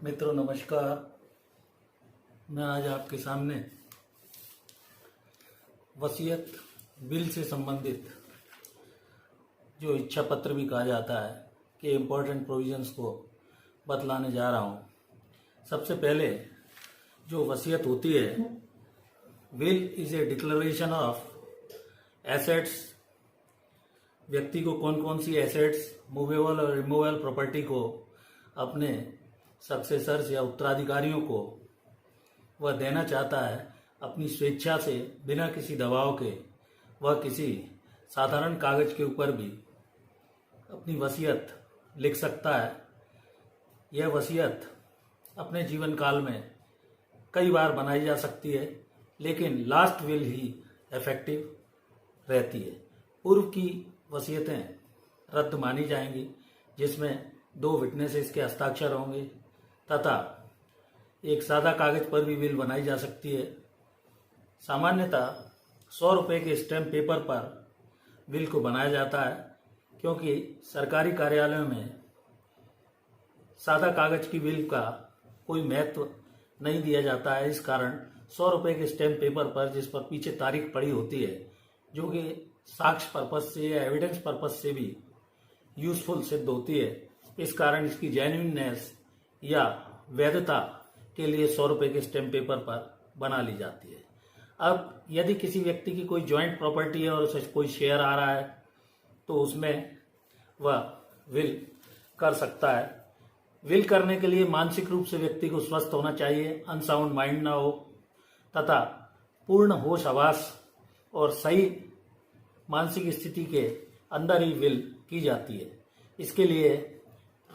मित्रों नमस्कार। मैं आज आपके सामने वसीयत बिल से संबंधित जो इच्छा पत्र भी कहा जाता है कि इम्पोर्टेंट प्रोविजंस को बतलाने जा रहा हूँ। सबसे पहले जो वसीयत होती है, will is a declaration of assets. व्यक्ति को कौन कौन सी एसेट्स, मूवेबल और रिमूवेबल प्रॉपर्टी को अपने सक्सेसर्स या उत्तराधिकारियों को वह देना चाहता है, अपनी स्वेच्छा से बिना किसी दबाव के वह किसी साधारण कागज के ऊपर भी अपनी वसीयत लिख सकता है। यह वसीयत अपने जीवन काल में कई बार बनाई जा सकती है, लेकिन लास्ट विल ही इफेक्टिव रहती है। पूर्व की वसीयतें रद्द मानी जाएंगी, जिसमें 2 विटनेसेस के हस्ताक्षर होंगे तथा एक सादा कागज पर भी विल बनाई जा सकती है। सामान्यतः 100 रुपये के स्टैम्प पेपर पर विल को बनाया जाता है, क्योंकि सरकारी कार्यालयों में सादा कागज की विल का कोई महत्व नहीं दिया जाता है। इस कारण 100 रुपये के स्टैम्प पेपर पर, जिस पर पीछे तारीख पड़ी होती है, जो कि साक्ष्य पर्पज से या एविडेंस पर्पज से भी यूजफुल सिद्ध होती है, इस कारण इसकी जेन्युइननेस या वैधता के लिए 100 रुपये के स्टैम्प पेपर पर बना ली जाती है। अब यदि किसी व्यक्ति की कोई जॉइंट प्रॉपर्टी है और उसे कोई शेयर आ रहा है, तो उसमें वह विल कर सकता है। विल करने के लिए मानसिक रूप से व्यक्ति को स्वस्थ होना चाहिए, अनसाउंड माइंड ना हो तथा पूर्ण होश आवास और सही मानसिक स्थिति के अंदर ही विल की जाती है। इसके लिए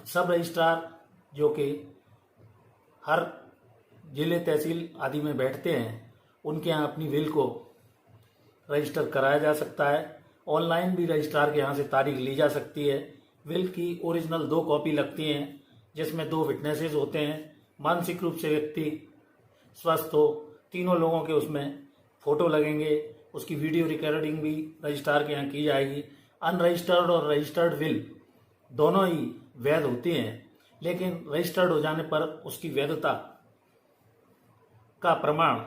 सब रजिस्ट्रार, जो कि हर जिले तहसील आदि में बैठते हैं, उनके यहाँ अपनी विल को रजिस्टर कराया जा सकता है। ऑनलाइन भी रजिस्ट्रार के यहाँ से तारीख ली जा सकती है। विल की ओरिजिनल 2 कॉपी लगती हैं, जिसमें 2 विटनेसेस होते हैं। मानसिक रूप से व्यक्ति स्वस्थ हो, तीनों लोगों के उसमें फोटो लगेंगे। उसकी वीडियो रिकॉर्डिंग भी रजिस्ट्रार के यहाँ की जाएगी। अनरजिस्टर्ड और रजिस्टर्ड विल दोनों ही वैध होती हैं, लेकिन रजिस्टर्ड हो जाने पर उसकी वैधता का प्रमाण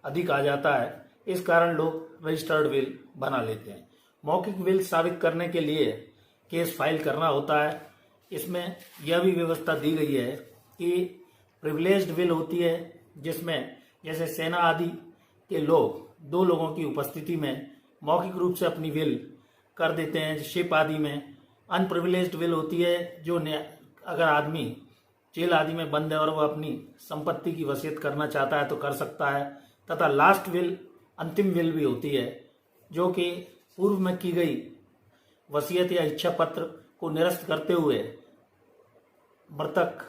अधिक आ जाता है। इस कारण लोग रजिस्टर्ड विल बना लेते हैं। मौखिक विल साबित करने के लिए केस फाइल करना होता है। इसमें यह भी व्यवस्था दी गई है कि प्रिविलेज्ड विल होती है, जिसमें जैसे सेना आदि के लोग 2 लोगों की उपस्थिति में मौखिक रूप से अपनी विल कर देते हैं। शिप आदि में अनप्रिविलेज्ड विल होती है, जो अगर आदमी जेल आदि में बंद है और वह अपनी संपत्ति की वसीयत करना चाहता है तो कर सकता है। तथा लास्ट विल, अंतिम विल भी होती है, जो कि पूर्व में की गई वसीयत या इच्छा पत्र को निरस्त करते हुए मृतक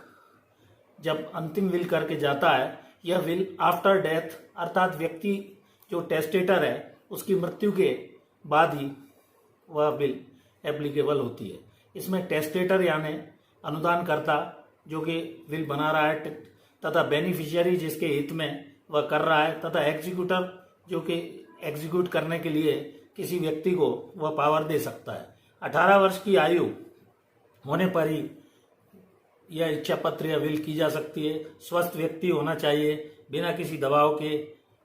जब अंतिम विल करके जाता है, यह विल आफ्टर डेथ, अर्थात व्यक्ति जो टेस्टेटर है उसकी मृत्यु के बाद ही वह विल एप्लीकेबल होती है। इसमें टेस्टेटर यानी अनुदानकर्ता जो कि विल बना रहा है, तथा बेनिफिशियरी जिसके हित में वह कर रहा है, तथा एग्जीक्यूटर जो कि एग्जीक्यूट करने के लिए किसी व्यक्ति को वह पावर दे सकता है। 18 वर्ष की आयु होने पर ही यह इच्छा पत्र या विल की जा सकती है। स्वस्थ व्यक्ति होना चाहिए, बिना किसी दबाव के।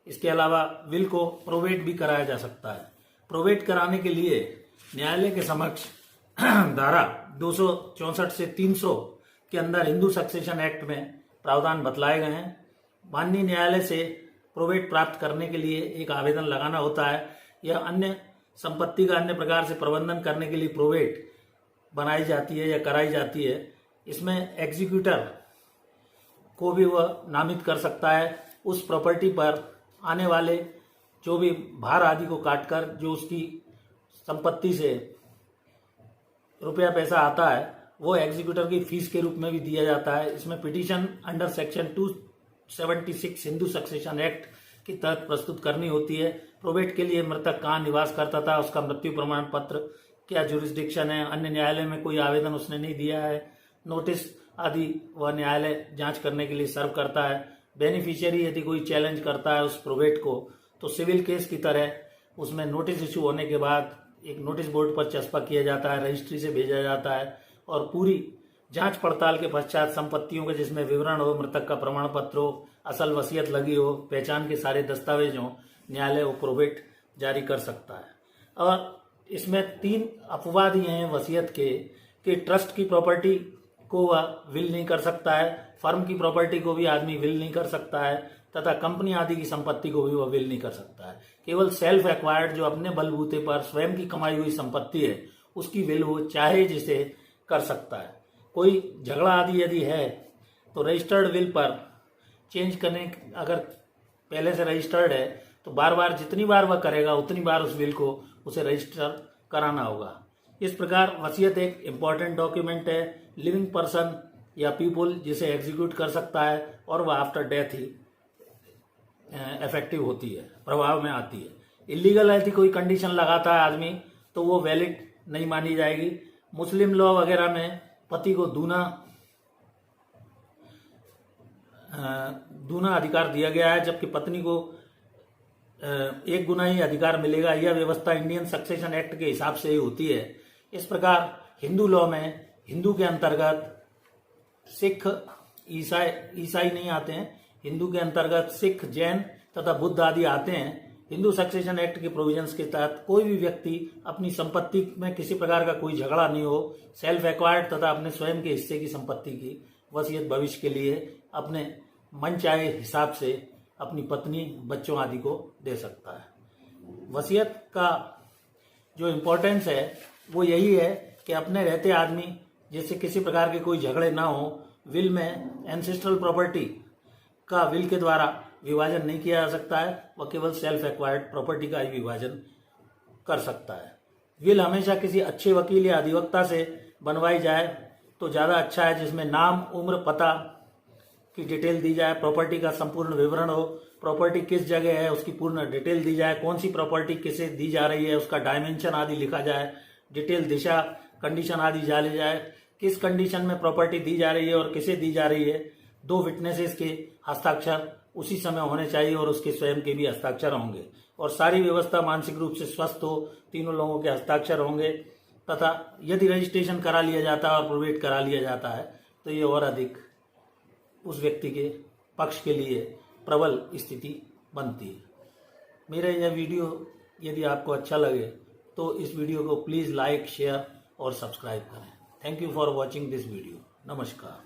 इसके अलावा विल को प्रोवेट भी कराया जा सकता है। प्रोवेट कराने के लिए न्यायालय के समक्ष धारा 264 से 300 के अंदर हिंदू सक्सेशन एक्ट में प्रावधान बतलाए गए हैं। माननीय न्यायालय से प्रोवेट प्राप्त करने के लिए एक आवेदन लगाना होता है। यह अन्य संपत्ति का अन्य प्रकार से प्रबंधन करने के लिए प्रोवेट बनाई जाती है या कराई जाती है। इसमें एग्जीक्यूटर को भी वह नामित कर सकता है। उस प्रॉपर्टी पर आने वाले जो भी भार आदि को काटकर जो उसकी संपत्ति से रुपया पैसा आता है, वो एग्जीक्यूटर की फीस के रूप में भी दिया जाता है। इसमें petition under section 276 Hindu succession act के तहत प्रस्तुत करनी होती है। प्रोवेट के लिए मृतक कहाँ निवास करता था, उसका मृत्यु प्रमाण पत्र, क्या जुरिस्डिक्शन है, अन्य न्यायालय में कोई आवेदन उसने नहीं दिया है, नोटिस आदि वह न्यायालय जांच करने के लिए सर्व करता है। बेनिफिशियरी यदि कोई चैलेंज करता है उस प्रोवेट को, तो सिविल केस की तरह उसमें नोटिस इशू होने के बाद एक नोटिस बोर्ड पर चस्पा किया जाता है, रजिस्ट्री से भेजा जाता है और पूरी जांच पड़ताल के पश्चात संपत्तियों के जिसमें विवरण हो, मृतक का प्रमाण पत्र हो, असल वसीयत लगी हो, पहचान के सारे दस्तावेज हो, न्यायालय वो प्रोबेट जारी कर सकता है। और इसमें 3 अपवाद ही हैं वसीयत के कि ट्रस्ट की प्रॉपर्टी को वह विल नहीं कर सकता है, फर्म की प्रॉपर्टी को भी आदमी विल नहीं कर सकता है, तथा कंपनी आदि की संपत्ति को भी वह विल नहीं कर सकता है। केवल सेल्फ एक्वायर्ड जो अपने बलबूते पर स्वयं की कमाई हुई संपत्ति है उसकी विल वो चाहे जिसे कर सकता है। कोई झगड़ा आदि यदि है तो रजिस्टर्ड विल पर चेंज करने, अगर पहले से रजिस्टर्ड है तो बार बार जितनी बार वह करेगा उतनी बार उस विल को उसे रजिस्टर कराना होगा। इस प्रकार वसीयत एक इम्पॉर्टेंट डॉक्यूमेंट है। लिविंग पर्सन या पीपुल जिसे एग्जीक्यूट कर सकता है और वह आफ्टर डेथ ही इफेक्टिव होती है, प्रभाव में आती है। इलीगल यदि कोई कंडीशन लगाता है आदमी तो वो वैलिड नहीं मानी जाएगी। मुस्लिम लॉ वगैरह में पति को दूना अधिकार दिया गया है, जबकि पत्नी को 1 गुना ही अधिकार मिलेगा। यह व्यवस्था इंडियन सक्सेशन एक्ट के हिसाब से ही होती है। इस प्रकार हिंदू लॉ में हिंदू के अंतर्गत सिख, ईसाई नहीं आते हैं। हिंदू के अंतर्गत सिख, जैन तथा बुद्ध आदि आते हैं। हिंदू सक्सेशन एक्ट के प्रोविजंस के तहत कोई भी व्यक्ति अपनी संपत्ति में किसी प्रकार का कोई झगड़ा नहीं हो, सेल्फ एक्वायर्ड तथा अपने स्वयं के हिस्से की संपत्ति की वसीयत भविष्य के लिए अपने मनचाहे हिसाब से अपनी पत्नी, बच्चों आदि को दे सकता है। वसीयत का जो इम्पोर्टेंस है वो यही है कि अपने रहते आदमी जिससे किसी प्रकार के कोई झगड़े ना हो, विल में एंसेस्ट्रल प्रॉपर्टी का विल के द्वारा विभाजन नहीं किया जा सकता है, वह केवल सेल्फ एक्वायर्ड प्रॉपर्टी का ही विभाजन कर सकता है। विल हमेशा किसी अच्छे वकील या अधिवक्ता से बनवाई जाए तो ज़्यादा अच्छा है, जिसमें नाम, उम्र, पता की डिटेल दी जाए, प्रॉपर्टी का संपूर्ण विवरण हो, प्रॉपर्टी किस जगह है उसकी पूर्ण डिटेल दी जाए, कौन सी प्रॉपर्टी किसे दी जा रही है उसका डायमेंशन आदि लिखा जाए, डिटेल दिशा, कंडीशन आदि डाले जाए, किस कंडीशन में प्रॉपर्टी दी जा रही है और किसे दी जा रही है। 2 विटनेसेस के हस्ताक्षर उसी समय होने चाहिए और उसके स्वयं के भी हस्ताक्षर होंगे, और सारी व्यवस्था मानसिक रूप से स्वस्थ हो, तीनों लोगों के हस्ताक्षर होंगे। तथा यदि रजिस्ट्रेशन करा लिया जाता है और प्रोवेट करा लिया जाता है तो ये और अधिक उस व्यक्ति के पक्ष के लिए प्रबल स्थिति बनती है। मेरा यह वीडियो यदि आपको अच्छा लगे तो इस वीडियो को प्लीज़ लाइक, शेयर और सब्सक्राइब करें। Thank you for watching this video. नमस्कार।